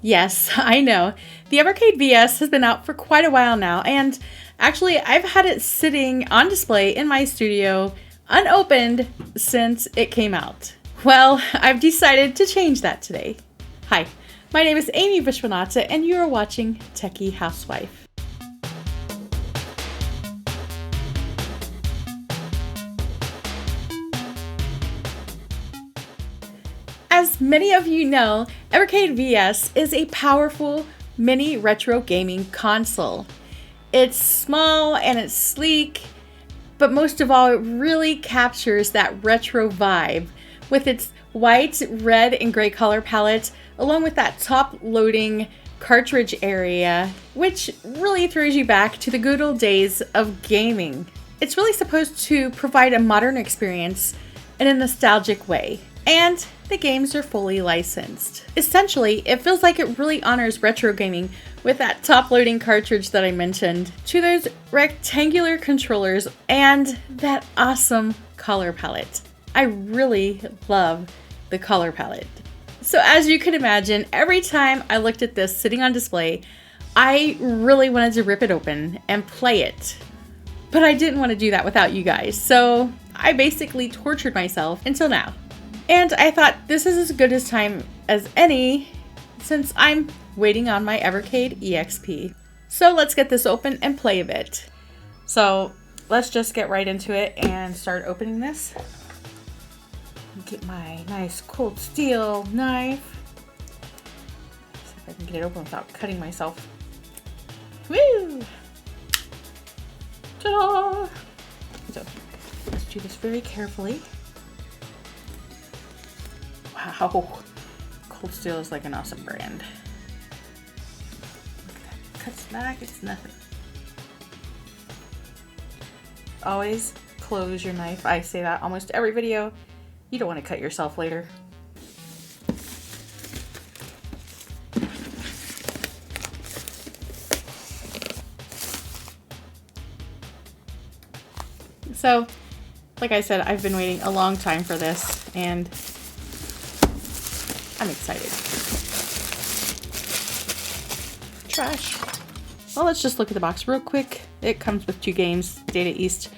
Yes, I know. The Evercade VS has been out for quite a while now, and actually I've had it sitting on display in my studio unopened since it came out. Well, I've decided to change that today. Hi, my name is Amy Vishwanatha, and you are watching Techie Housewife. As many of you know, Evercade VS is a powerful mini retro gaming console. It's small and it's sleek, but most of all, it really captures that retro vibe with its white, red, and gray color palette, along with that top-loading cartridge area, which really throws you back to the good old days of gaming. It's really supposed to provide a modern experience in a nostalgic way, and the games are fully licensed. Essentially, it feels like it really honors retro gaming with that top-loading cartridge that I mentioned, to those rectangular controllers, and that awesome color palette. I really love the color palette. So as you can imagine, every time I looked at this sitting on display, I really wanted to rip it open and play it. But I didn't want to do that without you guys, so I basically tortured myself until now. And I thought this is as good a time as any since I'm waiting on my Evercade EXP. So let's get this open and play a bit. So let's just get right into it and start opening this. Get my nice cold steel knife. See if I can get it open without cutting myself. Woo! Ta-da! So let's do this very carefully. Wow, Cold Steel is like an awesome brand. Look at that. Cuts back, it's nothing. Always close your knife. I say that almost every video. You don't want to cut yourself later. So, like I said, I've been waiting a long time for this, and I'm excited. Trash. Well, let's just look at the box real quick. It comes with two games, Data East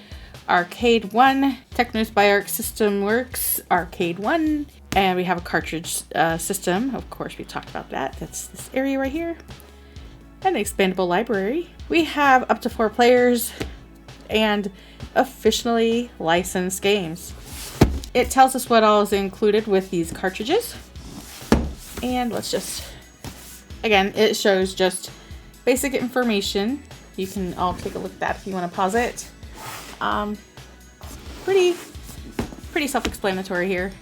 Arcade 1, Technos by Arc System Works Arcade 1, and we have a cartridge system. Of course, we talked about that. That's this area right here. An expandable library. We have up to 4 players and officially licensed games. It tells us what all is included with these cartridges. And let's just, again, it shows just basic information. You can all take a look at that if you want to pause it. Pretty self-explanatory here.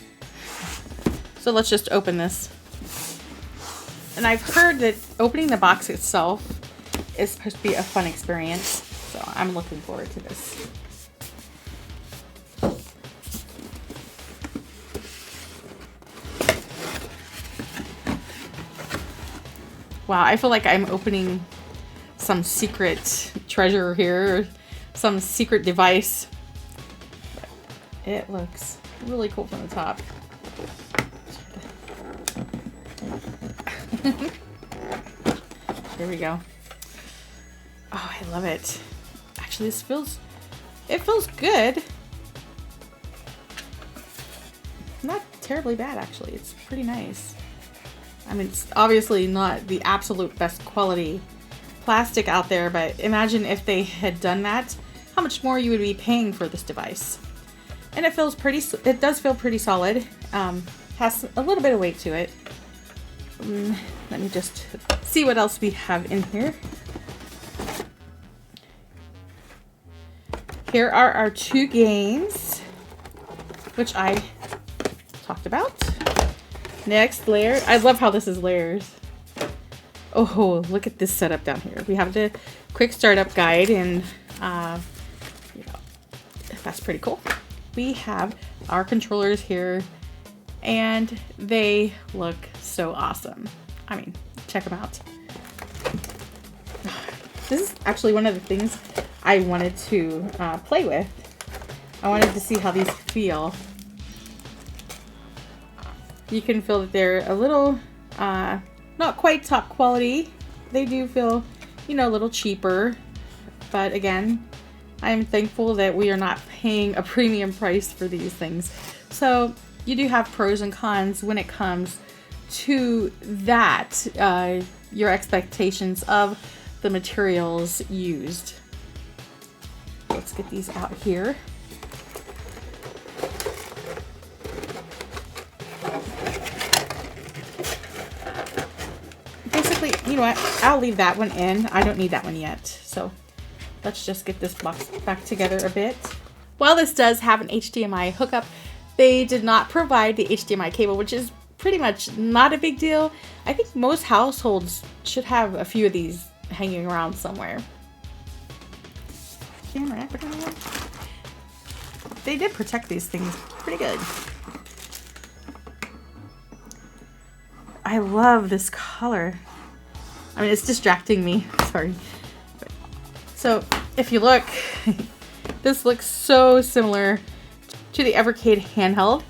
So let's just open this. And I've heard that opening the box itself is supposed to be a fun experience. So I'm looking forward to this. Wow, I feel like I'm opening some secret treasure here, or some secret device. But it looks really cool from the top. Here we go. Oh, I love it. Actually, it feels good. Not terribly bad, actually. It's pretty nice. I mean, it's obviously not the absolute best quality plastic out there, but imagine if they had done that, how much more you would be paying for this device. And it does feel pretty solid. Has a little bit of weight to it. Let me just see what else we have in here. Here are our 2 games, which I talked about. Next, layer. I love how this is layers. Oh, look at this setup down here. We have the quick startup guide, and that's pretty cool. We have our controllers here, and they look so awesome. I mean, check them out. This is actually one of the things I wanted to play with. I wanted to see how these feel. You can feel that they're a little not quite top quality. They do feel, you know, a little cheaper. But again, I'm thankful that we are not paying a premium price for these things. So you do have pros and cons when it comes to that, your expectations of the materials used. Let's get these out here. Basically, you know what? I'll leave that one in. I don't need that one yet. So let's just get this box back together a bit. While this does have an HDMI hookup, they did not provide the HDMI cable, which is pretty much not a big deal. I think most households should have a few of these hanging around somewhere. Camera. They did protect these things pretty good. I love this color. I mean, it's distracting me. Sorry. So if you look, this looks so similar to the Evercade handheld.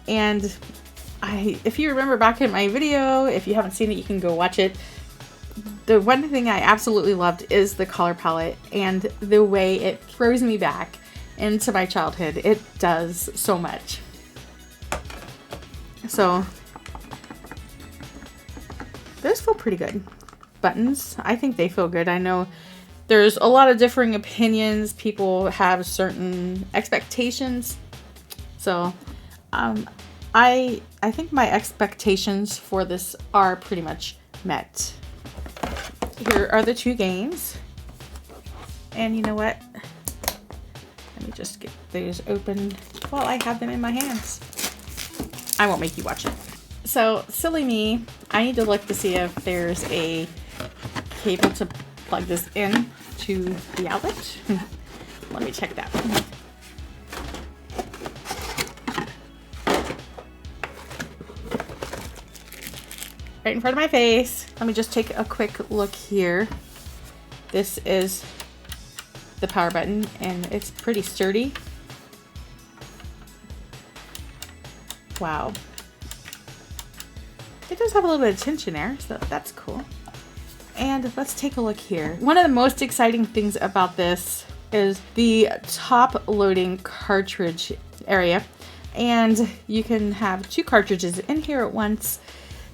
And if you remember back in my video, if you haven't seen it, you can go watch it. The one thing I absolutely loved is the color palette and the way it throws me back into my childhood. It does so much. So those feel pretty good. Buttons, I think they feel good. I know there's a lot of differing opinions. People have certain expectations. So I think my expectations for this are pretty much met. Here are the two games. And you know what? Let me just get those open while I have them in my hands. I won't make you watch it. So, silly me, I need to look to see if there's a cable to plug this in to the outlet. Let me check that. Right in front of my face. Let me just take a quick look here. This is the power button and it's pretty sturdy. Wow. It does have a little bit of tension there, so that's cool. And let's take a look here. One of the most exciting things about this is the top loading cartridge area. And you can have two cartridges in here at once,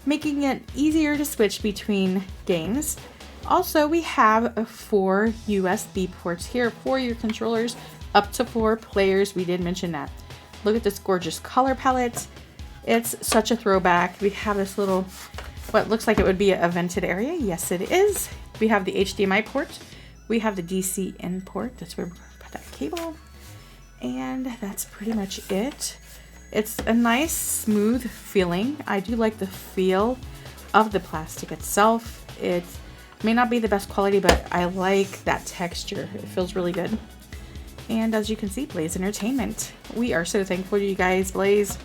making it easier to switch between games. Also, we have 4 USB ports here for your controllers, up to 4 players. We did mention that. Look at this gorgeous color palette. It's such a throwback. We have this little, what looks like it would be a vented area. Yes, it is. We have the HDMI port. We have the DC in port. That's where we put that cable. And that's pretty much it. It's a nice, smooth feeling. I do like the feel of the plastic itself. It may not be the best quality, but I like that texture. It feels really good. And as you can see, Blaze Entertainment. We are so thankful to you guys, Blaze,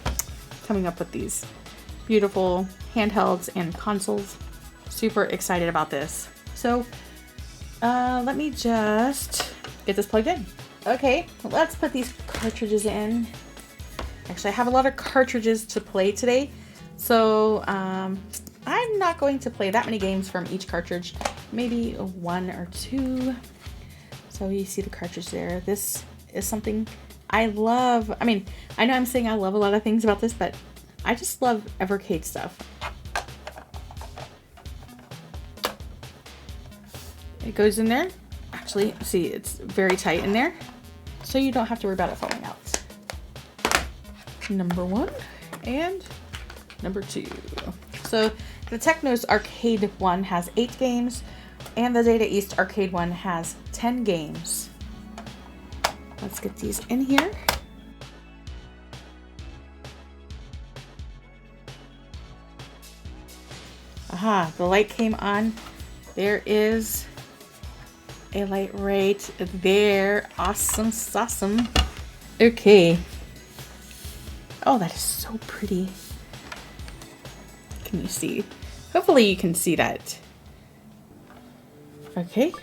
coming up with these beautiful handhelds and consoles. Super excited about this. So let me just get this plugged in. Okay, let's put these cartridges in. Actually, I have a lot of cartridges to play today, so I'm not going to play that many games from each cartridge, maybe 1 or 2. So you see the cartridge there. This is something I love. I mean, I know I'm saying I love a lot of things about this, but I just love Evercade stuff. It goes in there. Actually, see, it's very tight in there, so you don't have to worry about it falling out. Number 1 and number 2. So the Technos Arcade 1 has 8 games and the Data East Arcade 1 has 10 games. Let's get these in here. Aha, the light came on. There is a light right there. Awesome, awesome. Okay. Oh, that is so pretty. Can you see? Hopefully you can see that. Okay.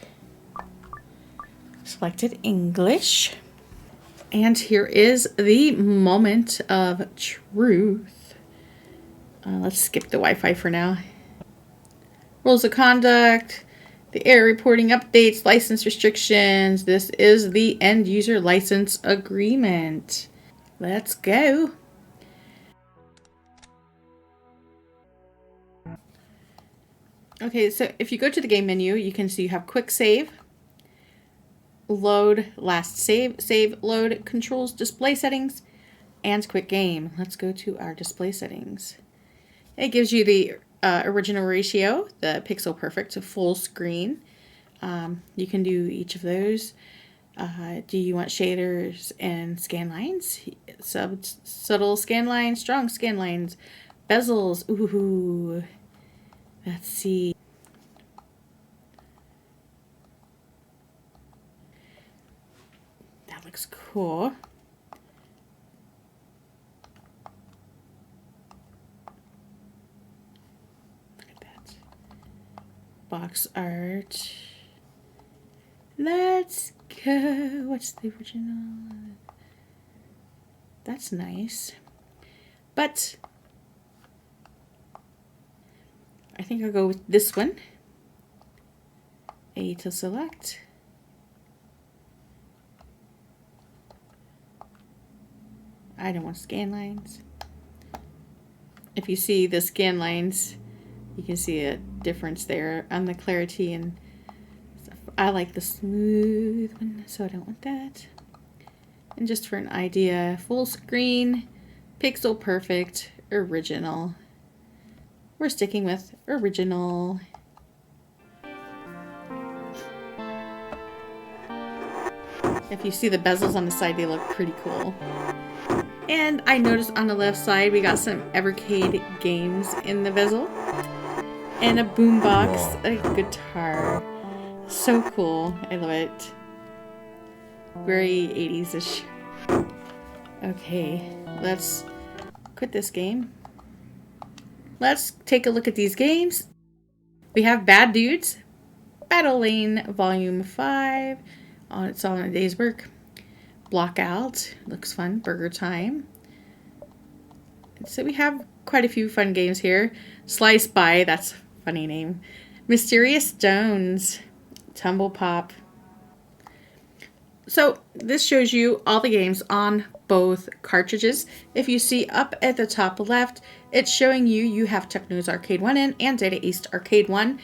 Selected English. And here is the moment of truth. Let's skip the Wi-Fi for now. Rules of conduct, the error reporting updates, license restrictions. This is the end user license agreement. Let's go. Okay, so if you go to the game menu, you can see you have quick save, load, last save, load, controls, display settings, and quick game. Let's go to our display settings. It gives you the original ratio, the pixel perfect to full screen. You can do each of those. Do you want shaders and scan lines? Subtle scan lines, strong scan lines, bezels. Ooh. Let's see. That looks cool. Look at that. Box art. Let's go. What's the original? That's nice. But I think I'll go with this one. A to select. I don't want scan lines. If you see the scan lines, you can see a difference there on the clarity and stuff. I like the smooth one, so I don't want that. And just for an idea, full screen, pixel perfect, original. We're sticking with original. If you see the bezels on the side, they look pretty cool. And I noticed on the left side, we got some Evercade games in the bezel. And a boombox, a guitar. So cool. I love it. Very 80s-ish. Okay, let's quit this game. Let's take a look at these games. We have Bad Dudes, Battle Lane Volume 5. It's all in a day's work. Blockout, looks fun. Burger Time. So we have quite a few fun games here. Slice By, that's a funny name. Mysterious Stones, Tumble Pop. So this shows you all the games on both cartridges. If you see up at the top left, it's showing you have Techno's Arcade 1 in and Data East Arcade 1.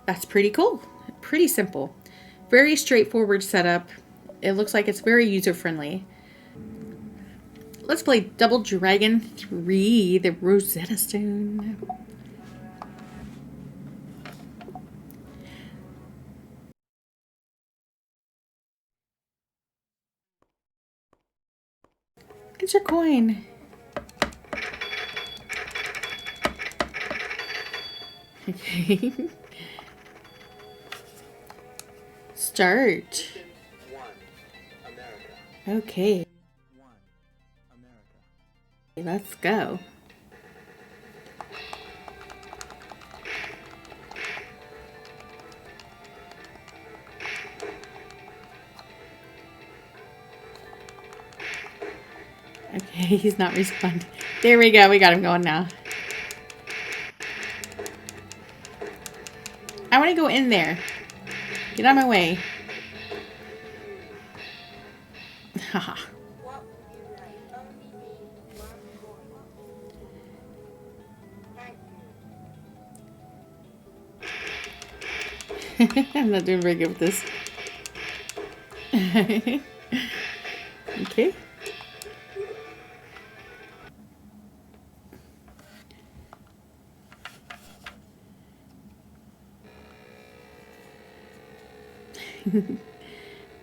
That's pretty cool. Pretty simple. Very straightforward setup. It looks like it's very user-friendly. Let's play Double Dragon 3, the Rosetta Stone. Get your coin. Okay. Start. Okay. Let's go. Okay, he's not responding. There we go. We got him going now. I want to go in there. Get out of my way. Haha. I'm not doing very good with this. Okay.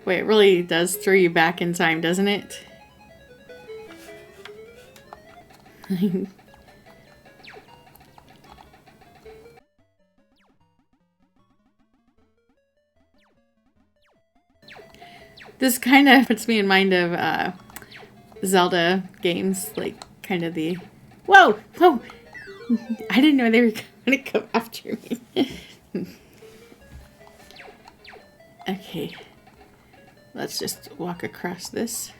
Wait, it really does throw you back in time, doesn't it? This kind of puts me in mind of Zelda games, like kind of the... Whoa! Whoa! I didn't know they were going to come after me. Okay. Let's just walk across this.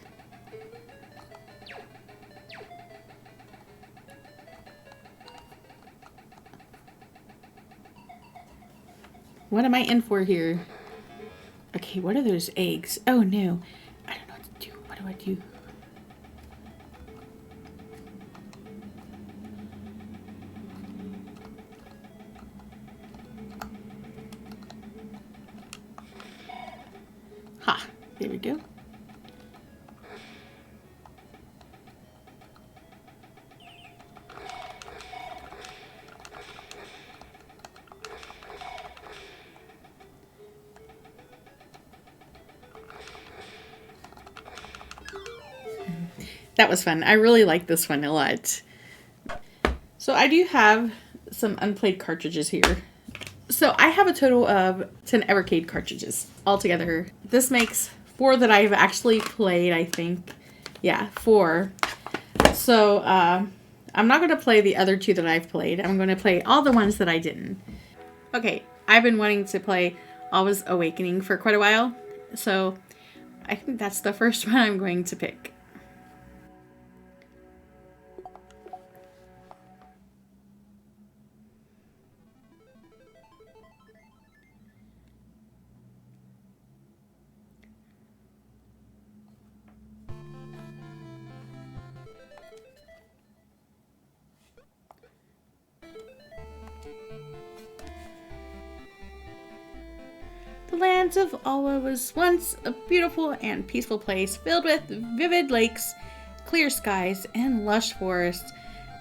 What am I in for here? Okay, what are those eggs? Oh no. I don't know what to do. What do I do? Ha, there we go. That was fun. I really like this one a lot. So I do have some unplayed cartridges here. So I have a total of 10 Evercade cartridges altogether. This makes 4 that I've actually played, I think. Yeah, 4. So I'm not going to play the other 2 that I've played. I'm going to play all the ones that I didn't. Okay, I've been wanting to play Always Awakening for quite a while. So I think that's the first one I'm going to pick. The lands of Alwa was once a beautiful and peaceful place filled with vivid lakes, clear skies, and lush forests,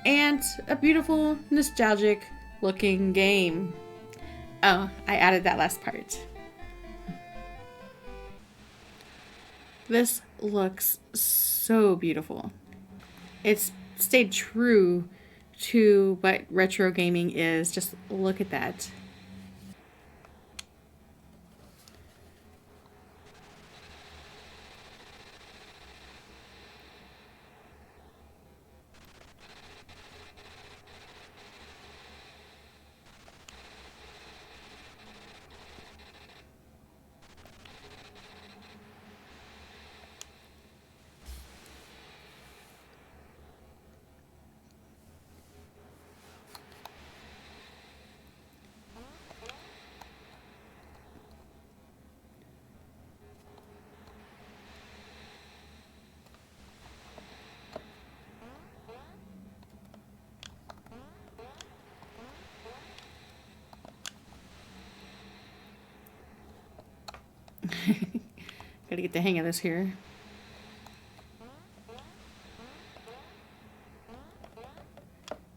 and a beautiful, nostalgic looking game. Oh, I added that last part. This looks so beautiful. It's stayed true to what retro gaming is. Just look at that. Gotta get the hang of this here.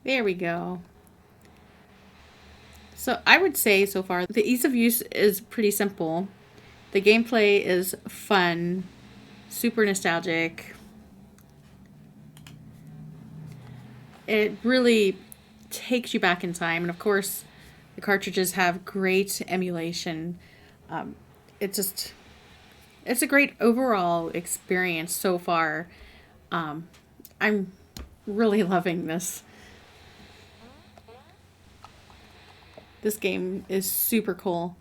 There we go. So I would say so far the ease of use is pretty simple. The gameplay is fun, super nostalgic. It really takes you back in time, and of course the cartridges have great emulation. It's a great overall experience so far. I'm really loving this. This game is super cool.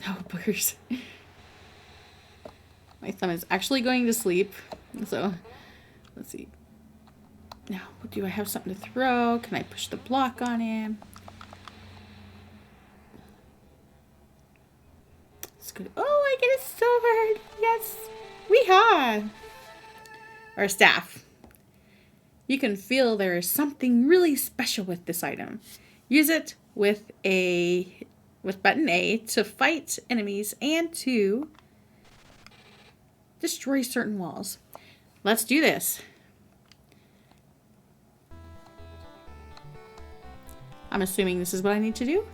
Oh, boogers. My thumb is actually going to sleep. So, let's see. Now, do I have something to throw? Can I push the block on him? It's good. Oh, I get a sword. Yes. Weehaw. Or a staff. You can feel there is something really special with this item. Use it with button A to fight enemies and to destroy certain walls. Let's do this. I'm assuming this is what I need to do.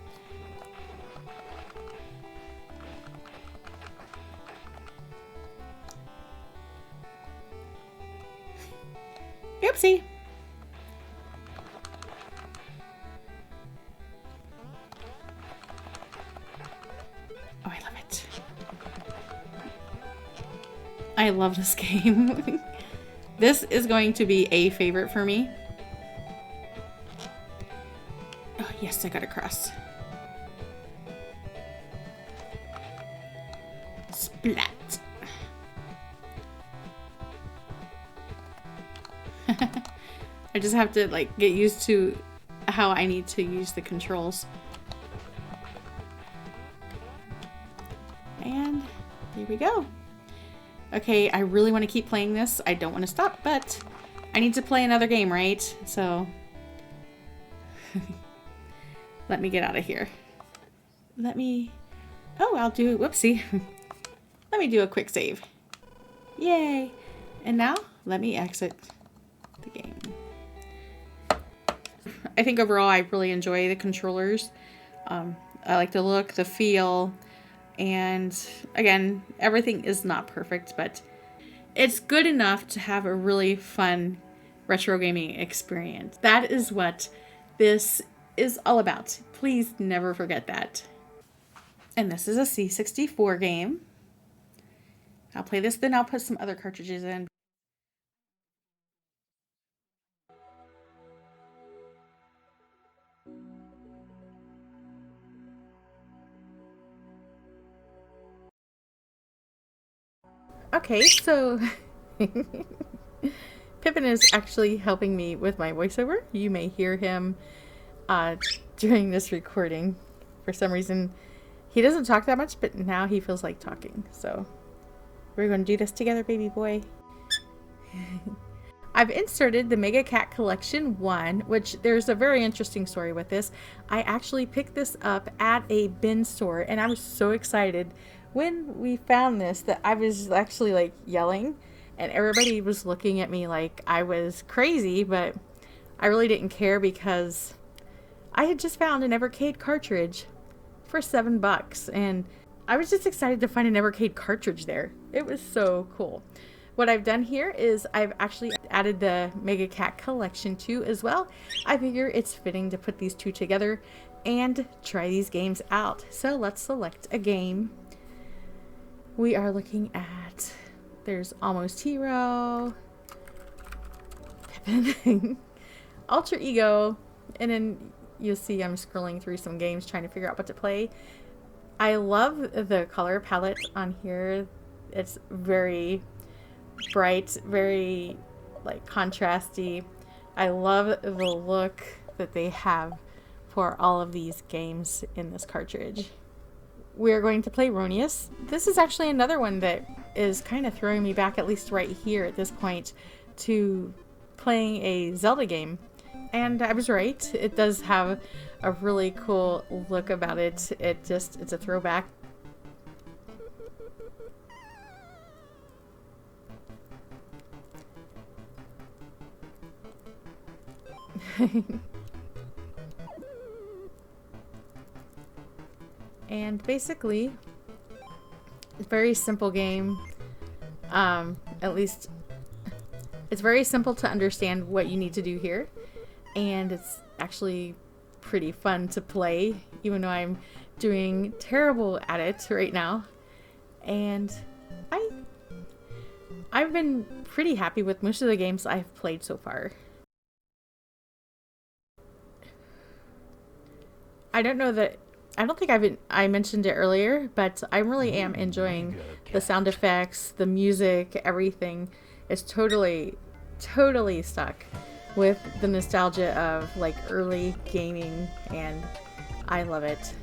Oopsie. Oh, I love it. I love this game. This is going to be a favorite for me. Oh, yes, I got across. Splat. I just have to get used to how I need to use the controls. Here we go. Okay, I really want to keep playing this. I don't want to stop, but I need to play another game, right? So let me get out of here. Oh, I'll do, whoopsie. Let me do a quick save. Yay. And now let me exit the game. I think overall I really enjoy the controllers. I like the look, the feel, and again, everything is not perfect, but it's good enough to have a really fun retro gaming experience. That is what this is all about. Please never forget that. And this is a C64 game. I'll play this, then I'll put some other cartridges in. Okay, so Pippin is actually helping me with my voiceover. You may hear him during this recording. For some reason, he doesn't talk that much, but now he feels like talking. So we're going to do this together, baby boy. I've inserted the Mega Cat Collection 1, which there's a very interesting story with this. I actually picked this up at a bin store, and I was so excited when we found this that I was actually like yelling, and everybody was looking at me like I was crazy, but I really didn't care because I had just found an Evercade cartridge for $7, and I was just excited to find an Evercade cartridge there. It was so cool. What I've done here is I've actually added the Mega Cat Collection 2 as well. I figure it's fitting to put these two together and try these games out. So let's select a game. We are looking at, there's Almost Hero, Pippin, Alter Ego, and then you'll see I'm scrolling through some games trying to figure out what to play. I love the color palette on here. It's very bright, very like contrasty. I love the look that they have for all of these games in this cartridge. We're going to play Ronius. This is actually another one that is kind of throwing me back, at least right here at this point, to playing a Zelda game. And I was right. It does have a really cool look about it. It's a throwback. And basically, it's a very simple game. At least it's very simple to understand what you need to do here. And it's actually pretty fun to play, even though I'm doing terrible at it right now. And I've been pretty happy with most of the games I've played so far. I don't think I mentioned it earlier, but I really am enjoying the sound effects, the music, everything. It's totally stuck with the nostalgia of like early gaming, and I love it.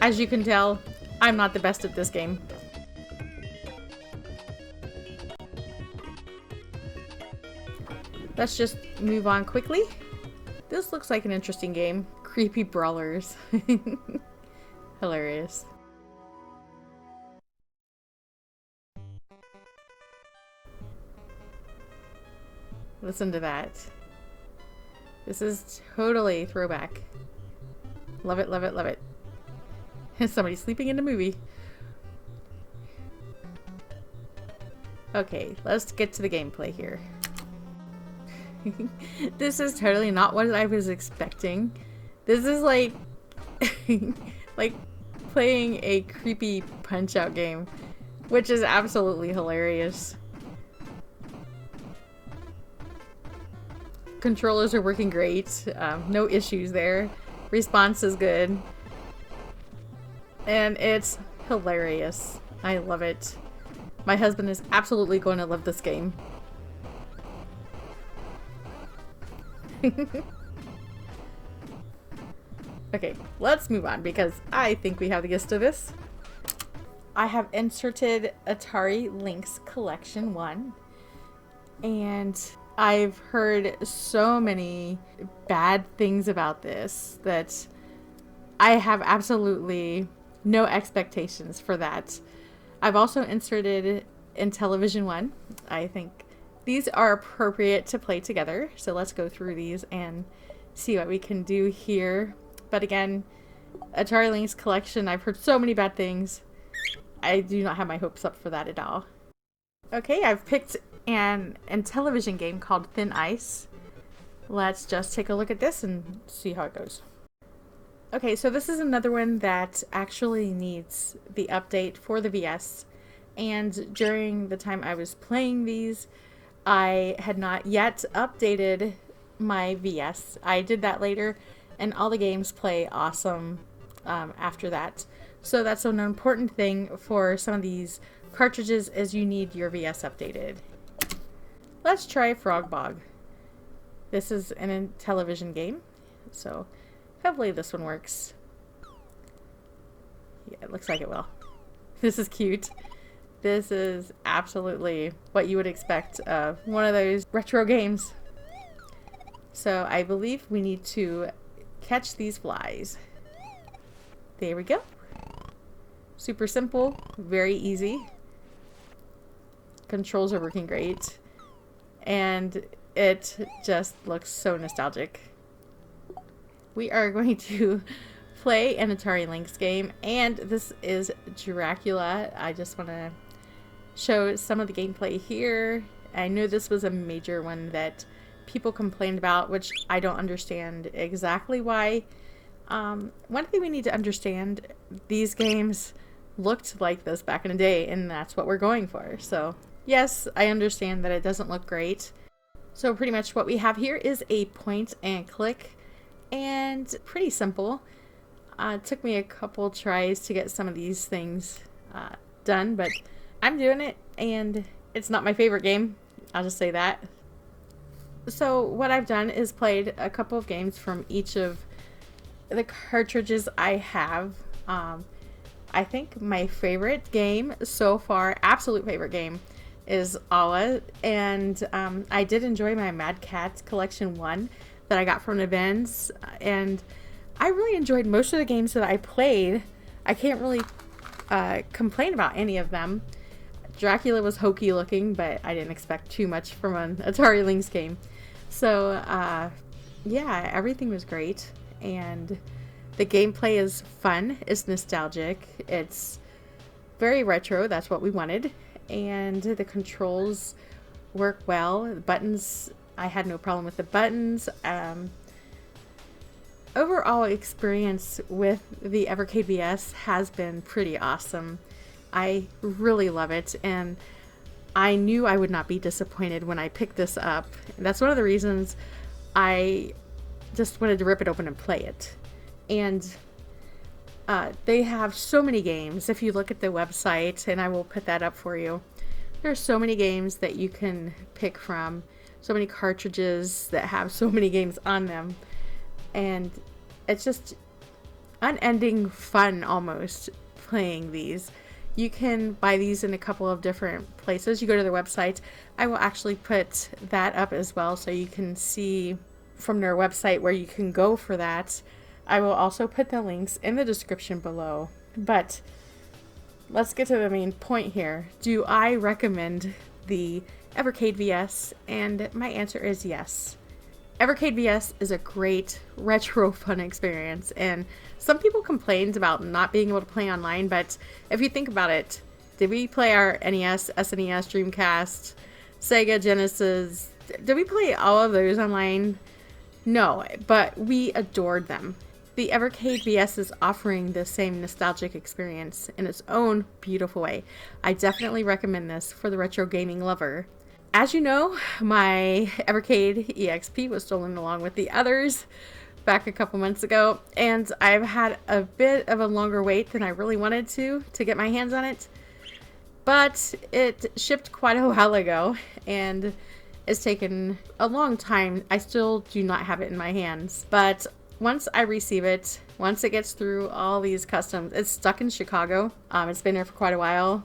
As you can tell, I'm not the best at this game. Let's just move on quickly. This looks like an interesting game. Creepy brawlers. Hilarious. Listen to that. This is totally throwback. Love it, love it, love it. Somebody sleeping in the movie. Okay, let's get to the gameplay here. This is totally not what I was expecting. This is like like playing a creepy Punch-Out game. which is absolutely hilarious. Controllers are working great. No issues there. Response is good. And it's hilarious. I love it. My husband is absolutely going to love this game. Okay, let's move on because I think we have the gist of this. I have inserted Atari Lynx Collection 1, and I've heard so many bad things about this that I have absolutely no expectations for that. I've also inserted Intellivision 1. I think these are appropriate to play together, so let's go through these and see what we can do here. But again, Atari Lynx Collection, I've heard so many bad things. I do not have my hopes up for that at all. Okay, I've picked an Intellivision game called Thin Ice. Let's just take a look at this and see how it goes. Okay, so this is another one that actually needs the update for the VS. And during the time I was playing these, I had not yet updated my VS. I did that later, and all the games play awesome after that. So that's an important thing for some of these cartridges is you need your VS updated. Let's try Frog Bog. This is an Intellivision game, so hopefully this one works. Yeah, it looks like it will. This is cute. This is absolutely what you would expect of one of those retro games. So I believe we need to catch these flies. There we go. Super simple, very easy. Controls are working great. And it just looks so nostalgic. We are going to play an Atari Lynx game, and this is Dracula. I just want to show some of the gameplay here. I know this was a major one that people complained about, which I don't understand exactly why. One thing we need to understand, these games looked like this back in the day, and that's what we're going for. So yes, I understand that it doesn't look great. So pretty much what we have here is a point and click, and pretty simple. It took me a couple tries to get some of these things done, but I'm doing it, and it's not my favorite game. I'll just say that. So what I've done is played a couple of games from each of the cartridges I have. I think my favorite game so far, absolute favorite game, is Ala, and I did enjoy my Mad Catz Collection 1 that I got from events, and I really enjoyed most of the games that I played. I can't really complain about any of them. Dracula was hokey looking, but I didn't expect too much from an Atari Lynx game. So yeah, everything was great, and the gameplay is fun, it's nostalgic, it's very retro, that's what we wanted, and the controls work well. The buttons, I had no problem with the buttons. Overall experience with the Evercade VS has been pretty awesome. I really love it, and I knew I would not be disappointed when I picked this up. And that's one of the reasons I just wanted to rip it open and play it. And they have so many games. If you look at the website, and I will put that up for you, there's so many games that you can pick from, so many cartridges that have so many games on them, and it's just unending fun almost playing these. You can buy these in a couple of different places. You go to their website. I will actually put that up as well, so you can see from their website where you can go for that. I will also put the links in the description below. But let's get to the main point here. Do I recommend the Evercade VS? And my answer is yes. Evercade VS is a great retro fun experience, and some people complained about not being able to play online, but if you think about it, did we play our NES, SNES, Dreamcast, Sega, Genesis? Did we play all of those online? No, but we adored them. The Evercade VS is offering the same nostalgic experience in its own beautiful way. I definitely recommend this for the retro gaming lover. As you know, my Evercade EXP was stolen along with the others back a couple months ago, and I've had a bit of a longer wait than I really wanted to get my hands on it. But it shipped quite a while ago, and it's taken a long time. I still do not have it in my hands, but once I receive it, once it gets through all these customs, it's stuck in Chicago. It's been there for quite a while.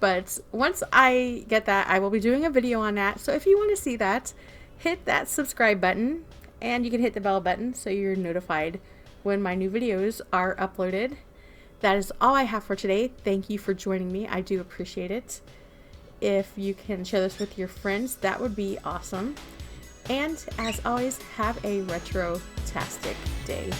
But once I get that, I will be doing a video on that. So if you want to see that, hit that subscribe button, and you can hit the bell button so you're notified when my new videos are uploaded. That is all I have for today. Thank you for joining me. I do appreciate it. If you can share this with your friends, that would be awesome. And as always, have a retro-tastic day.